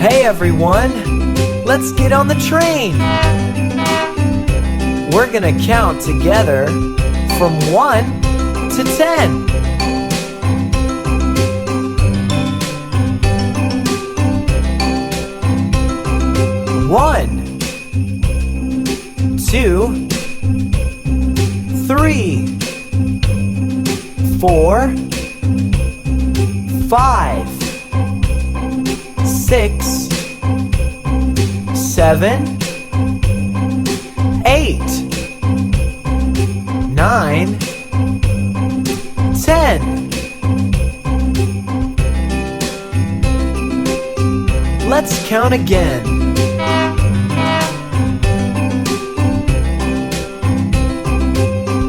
Hey everyone, let's get on the train. We're gonna count together from 1 to 10. 1, 2, 3, 4, 5, 6, 7, 8, 9, 10. Let's count again.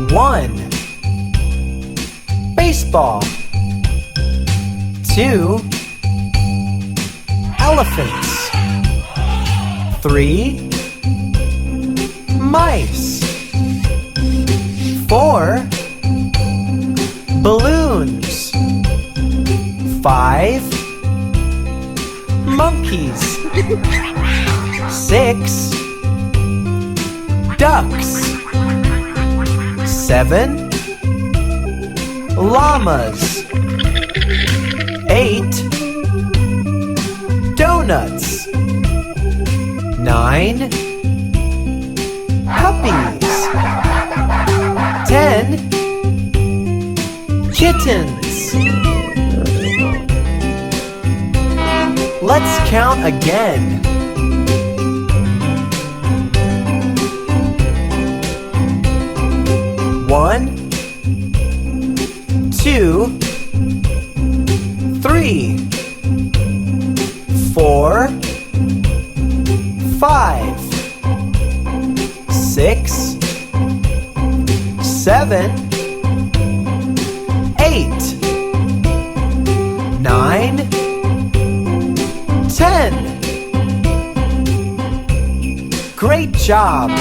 1, baseball. 2, elephants. 3, mice. 4, balloons. 5, monkeys. 6, ducks. 7, llamas. 8, donuts. 9, puppies. 10, kittens. Let's count again. 1, 2, 3, 4, 5, 6, 7, 8, 9, 10. Great job!